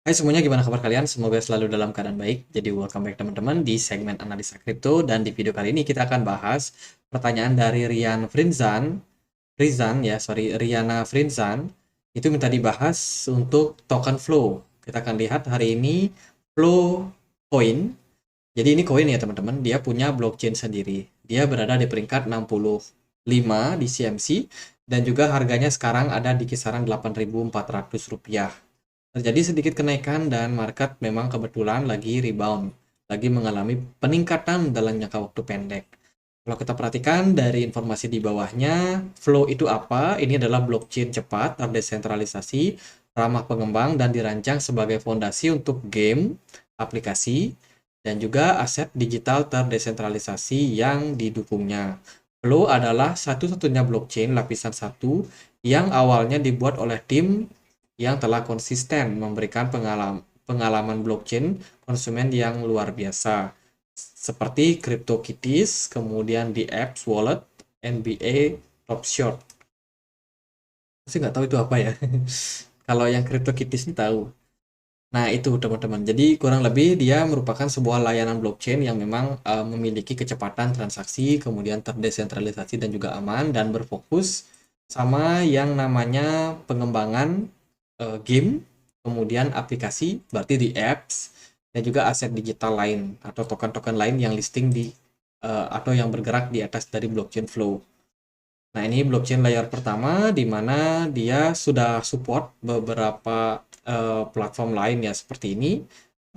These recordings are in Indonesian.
Hai semuanya, gimana kabar kalian? Semoga selalu dalam keadaan baik. Jadi welcome back teman-teman di segmen analisa kripto, dan di video kali ini kita akan bahas pertanyaan dari Riana Frinzan. Itu minta dibahas untuk token flow. Kita akan lihat hari ini flow coin. Jadi ini koin ya teman-teman, dia punya blockchain sendiri. Dia berada di peringkat 65 di CMC dan juga harganya sekarang ada di kisaran Rp8.400. Terjadi sedikit kenaikan dan market memang kebetulan lagi rebound, lagi mengalami peningkatan dalam jangka waktu pendek. Kalau kita perhatikan dari informasi di bawahnya, flow itu apa? Ini adalah blockchain cepat, terdesentralisasi, ramah pengembang, dan dirancang sebagai fondasi untuk game, aplikasi, dan juga aset digital terdesentralisasi yang didukungnya. Flow adalah satu-satunya blockchain lapisan satu yang awalnya dibuat oleh tim yang telah konsisten memberikan pengalaman blockchain konsumen yang luar biasa, seperti CryptoKitties, kemudian di apps wallet, NBA Top Shot. Saya nggak tahu itu apa ya. Kalau yang CryptoKitties ini tahu. Nah, itu teman-teman. Jadi kurang lebih dia merupakan sebuah layanan blockchain yang memang memiliki kecepatan transaksi, kemudian terdesentralisasi dan juga aman, dan berfokus sama yang namanya pengembangan game, kemudian aplikasi, berarti di apps, dan juga aset digital lain atau token-token lain yang listing di atau yang bergerak di atas dari blockchain flow. Nah, ini blockchain layer pertama di mana dia sudah support beberapa platform lain ya seperti ini.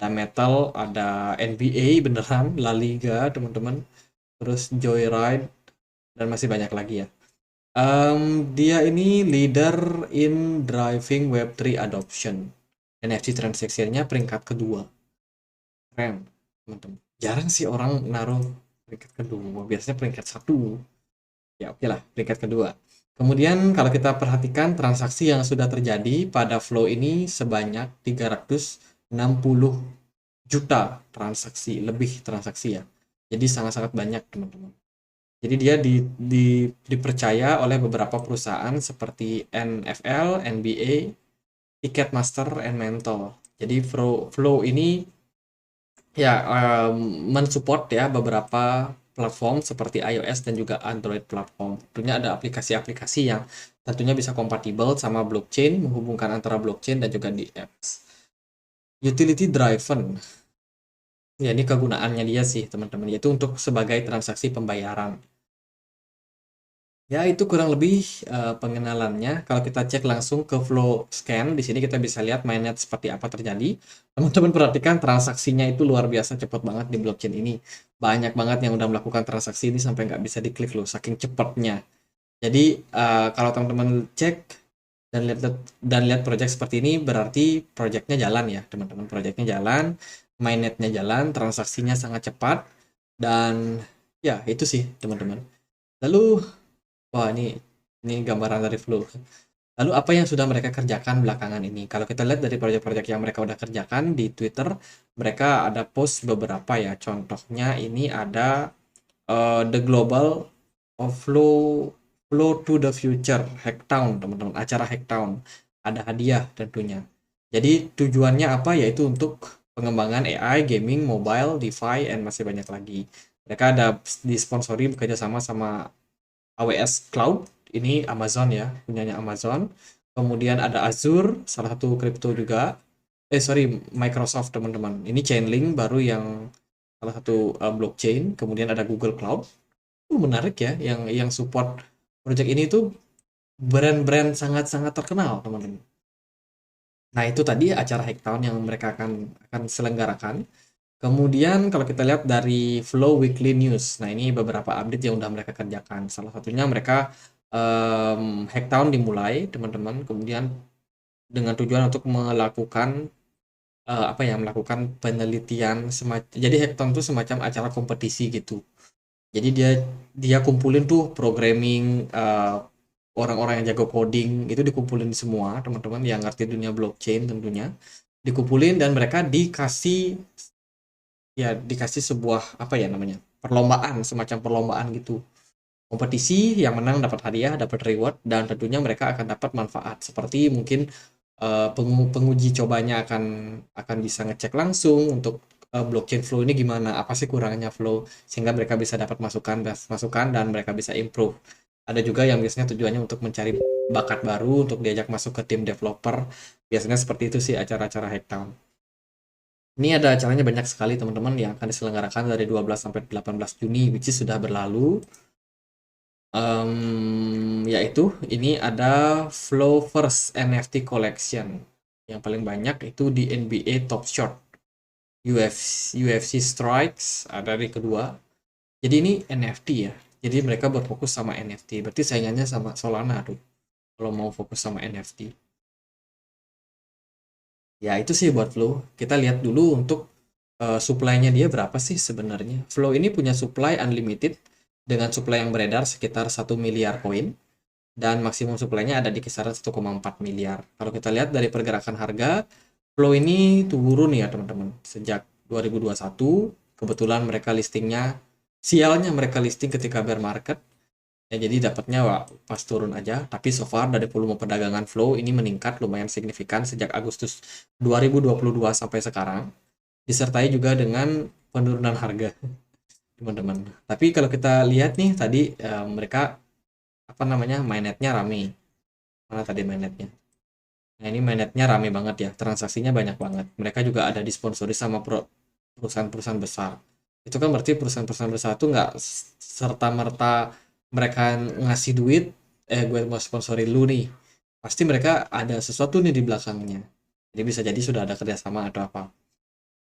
Ada Metal, ada NBA beneran, La Liga teman-teman, terus Joyride, dan masih banyak lagi ya. Dia ini leader in driving Web3 adoption. NFT transaksinya peringkat kedua. Keren, teman-teman. Jarang sih orang naruh peringkat kedua. Biasanya peringkat satu. Ya oke lah, peringkat kedua. Kemudian kalau kita perhatikan transaksi yang sudah terjadi pada flow ini sebanyak 360 juta transaksi, lebih transaksi ya. Jadi sangat-sangat banyak teman-teman. Jadi dia dipercaya oleh beberapa perusahaan seperti NFL, NBA, Ticketmaster, and Mental. Jadi Flow ini ya mensupport ya beberapa platform seperti iOS dan juga Android platform. Tentunya ada aplikasi-aplikasi yang tentunya bisa kompatibel sama blockchain, menghubungkan antara blockchain dan juga di apps. Utility driven. Ya, ini kegunaannya dia sih, teman-teman, yaitu untuk sebagai transaksi pembayaran. Ya, itu kurang lebih pengenalannya. Kalau kita cek langsung ke flow scan, di sini kita bisa lihat mainnet seperti apa terjadi. Teman-teman perhatikan transaksinya itu luar biasa cepat banget di blockchain ini. Banyak banget yang udah melakukan transaksi ini sampai nggak bisa diklik loh, saking cepatnya. Jadi kalau teman-teman cek dan lihat project seperti ini, berarti projectnya jalan ya, teman-teman. Projectnya jalan, mainnetnya jalan, transaksinya sangat cepat, dan ya itu sih, teman-teman. Lalu wah, ini gambaran dari Flow. Lalu apa yang sudah mereka kerjakan belakangan ini? Kalau kita lihat dari proyek-proyek yang mereka udah kerjakan di Twitter, mereka ada post beberapa ya. Contohnya ini ada The Global of Flow to the Future Hacktown, teman-teman. Acara Hacktown. Ada hadiah tentunya. Jadi tujuannya apa? Yaitu untuk pengembangan AI, gaming, mobile, DeFi, dan masih banyak lagi. Mereka ada disponsori bekerja sama sama AWS Cloud, ini Amazon ya, punyanya Amazon. Kemudian ada Azure, salah satu kripto juga. Microsoft teman-teman. Ini Chainlink baru yang salah satu blockchain. Kemudian ada Google Cloud. Menarik ya, yang support project ini tuh brand-brand sangat-sangat terkenal teman-teman. Nah, itu tadi acara Hacktown yang mereka akan selenggarakan. Kemudian kalau kita lihat dari Flow Weekly News, nah ini beberapa update yang udah mereka kerjakan. Salah satunya mereka Hacktown dimulai, teman-teman. Kemudian dengan tujuan untuk melakukan melakukan penelitian semacam. Jadi Hacktown itu semacam acara kompetisi gitu. Jadi dia kumpulin tuh programming, orang-orang yang jago coding itu dikumpulin semua, teman-teman yang ngerti dunia blockchain tentunya. Dikumpulin dan mereka dikasih sebuah apa ya namanya, perlombaan, semacam perlombaan gitu, kompetisi. Yang menang dapat hadiah, dapat reward, dan tentunya mereka akan dapat manfaat seperti mungkin penguji cobanya akan bisa ngecek langsung untuk blockchain flow ini gimana, apa sih kurangnya flow, sehingga mereka bisa dapat masukan dan mereka bisa improve. Ada juga yang biasanya tujuannya untuk mencari bakat baru untuk diajak masuk ke tim developer. Biasanya seperti itu sih acara-acara Hacktown. Ini ada acaranya banyak sekali teman-teman yang akan diselenggarakan dari 12 sampai 18 Juni, which is sudah berlalu. Yaitu ini ada Flow First NFT Collection. Yang paling banyak itu di NBA Top Shot, UFC Strikes ada di kedua. Jadi ini NFT ya. Jadi mereka berfokus sama NFT. Berarti saingannya sama Solana tuh. Kalau mau fokus sama NFT. Ya itu sih buat Flow. Kita lihat dulu untuk supply-nya dia berapa sih sebenarnya. Flow ini punya supply unlimited dengan supply yang beredar sekitar 1 miliar koin dan maksimum supply-nya ada di kisaran 1,4 miliar. Kalau kita lihat dari pergerakan harga, Flow ini turun ya teman-teman. Sejak 2021, kebetulan mereka listingnya, sialnya mereka listing ketika bear market. Ya, jadi dapatnya pas turun aja, tapi so far dari volume perdagangan Flow ini meningkat lumayan signifikan sejak Agustus 2022 sampai sekarang, disertai juga dengan penurunan harga, teman-teman. Tapi kalau kita lihat nih tadi mereka apa namanya mainnetnya rame. Mana tadi mainnetnya? Nah ini mainnetnya rame banget ya, transaksinya banyak banget. Mereka juga ada disponsori sama perusahaan-perusahaan besar. Itu kan berarti perusahaan-perusahaan besar itu nggak serta merta mereka ngasih duit, gue mau sponsori lu nih. Pasti mereka ada sesuatu nih di belakangnya. Jadi bisa jadi sudah ada kerjasama atau apa.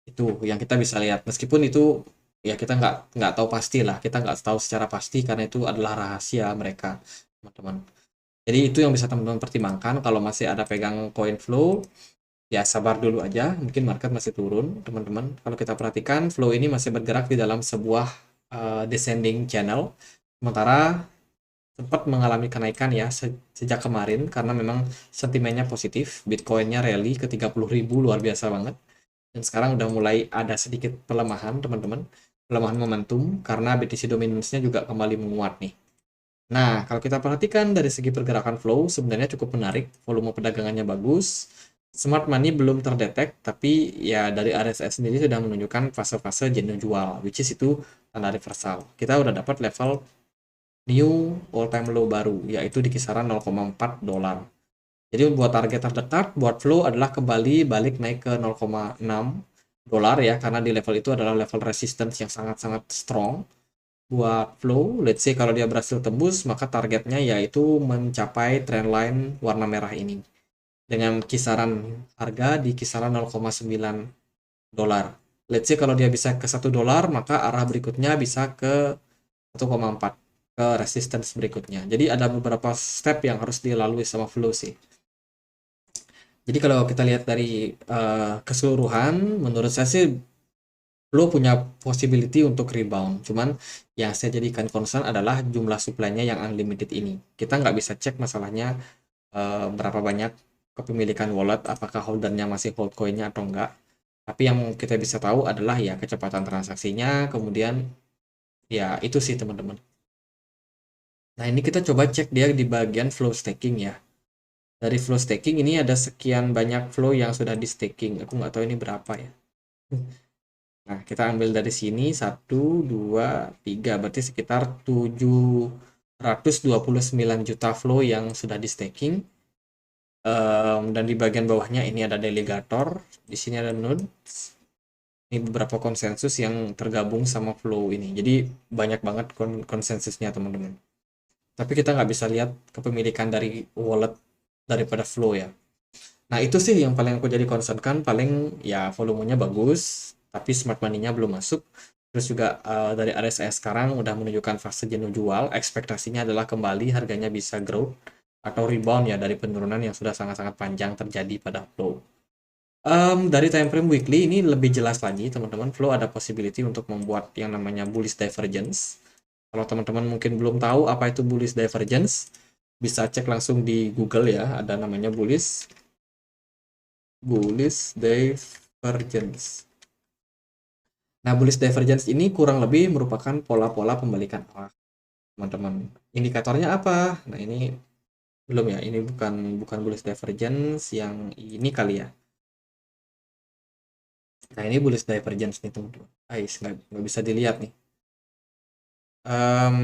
Itu yang kita bisa lihat. Meskipun itu ya kita nggak tahu pasti lah. Kita nggak tahu secara pasti karena itu adalah rahasia mereka, teman-teman. Jadi itu yang bisa teman-teman pertimbangkan kalau masih ada pegang coin flow, ya sabar dulu aja, mungkin market masih turun, teman-teman. Kalau kita perhatikan, flow ini masih bergerak di dalam sebuah descending channel, sementara sempat mengalami kenaikan ya sejak kemarin karena memang sentimennya positif, Bitcoinnya rally ke 30.000 luar biasa banget. Dan sekarang udah mulai ada sedikit pelemahan, teman-teman. Pelemahan momentum karena BTC dominance-nya juga kembali menguat nih. Nah, kalau kita perhatikan dari segi pergerakan flow, sebenarnya cukup menarik. Volume perdagangannya bagus. Smart money belum terdetek, tapi ya dari RSI sendiri sudah menunjukkan fase-fase jenuh jual, which is itu tanda reversal. Kita udah dapat level new all time low baru, yaitu di kisaran 0,4 dolar. Jadi buat target terdekat, buat flow adalah kembali balik naik ke 0,6 dolar ya, karena di level itu adalah level resistance yang sangat-sangat strong. Buat flow, let's say kalau dia berhasil tembus, maka targetnya yaitu mencapai trendline warna merah ini. Dengan kisaran harga di kisaran 0,9 dolar. Let's say kalau dia bisa ke 1 dolar, maka arah berikutnya bisa ke 1,4 ke resistance berikutnya. Jadi ada beberapa step yang harus dilalui sama flow sih. Jadi kalau kita lihat dari keseluruhan, menurut saya sih lo punya possibility untuk rebound. Cuman yang saya jadikan concern adalah jumlah supply-nya yang unlimited ini. Kita nggak bisa cek masalahnya berapa banyak kepemilikan wallet, apakah holdernya masih hold coin-nya atau enggak. Tapi yang kita bisa tahu adalah ya kecepatan transaksinya, kemudian ya itu sih teman-teman. Nah ini kita coba cek dia di bagian flow staking ya. Dari flow staking ini ada sekian banyak flow yang sudah di staking. Aku nggak tahu ini berapa ya. Nah, kita ambil dari sini 1, 2, 3. Berarti sekitar 729 juta flow yang sudah di staking. Dan di bagian bawahnya ini ada delegator. Di sini ada nodes. Ini beberapa konsensus yang tergabung sama flow ini. Jadi banyak banget konsensusnya teman-teman. Tapi kita nggak bisa lihat kepemilikan dari wallet daripada flow ya. Nah, itu sih yang paling aku jadi concern kan, paling ya volumenya bagus, tapi smart money-nya belum masuk. Terus juga dari RSI sekarang udah menunjukkan fase jenuh jual, ekspektasinya adalah kembali harganya bisa growth atau rebound ya dari penurunan yang sudah sangat-sangat panjang terjadi pada flow. Dari time frame weekly ini lebih jelas lagi teman-teman, flow ada possibility untuk membuat yang namanya bullish divergence. Kalau teman-teman mungkin belum tahu apa itu bullish divergence, bisa cek langsung di Google ya, ada namanya bullish divergence. Nah, bullish divergence ini kurang lebih merupakan pola-pola pembalikan arah, teman-teman. Indikatornya apa? Nah, ini Belum ya, ini bukan bukan bullish divergence yang ini kali ya. Nah, ini bullish divergence nih teman-teman. Ais, nggak bisa dilihat nih.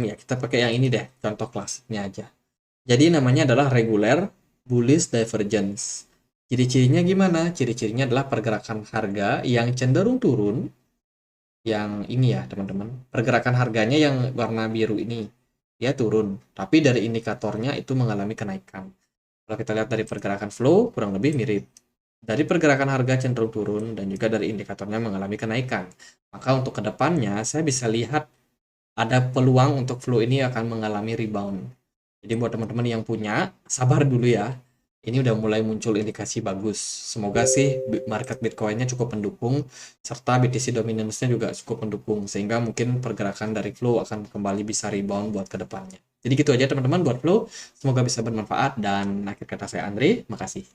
Ya kita pakai yang ini deh, contoh klasiknya aja. Jadi namanya adalah regular bullish divergence. Ciri-cirinya gimana? Ciri-cirinya adalah pergerakan harga yang cenderung turun. Yang ini ya teman-teman. Pergerakan harganya yang warna biru ini, dia turun. Tapi dari indikatornya itu mengalami kenaikan. Kalau kita lihat dari pergerakan flow, kurang lebih mirip. Dari pergerakan harga cenderung turun dan juga dari indikatornya mengalami kenaikan. Maka untuk kedepannya saya bisa lihat ada peluang untuk flow ini akan mengalami rebound. Jadi buat teman-teman yang punya, sabar dulu ya. Ini udah mulai muncul indikasi bagus. Semoga sih market Bitcoin-nya cukup mendukung, serta BTC dominance-nya juga cukup mendukung, sehingga mungkin pergerakan dari flow akan kembali bisa rebound buat kedepannya. Jadi gitu aja teman-teman buat flow. Semoga bisa bermanfaat, dan akhir kata saya Andre, makasih.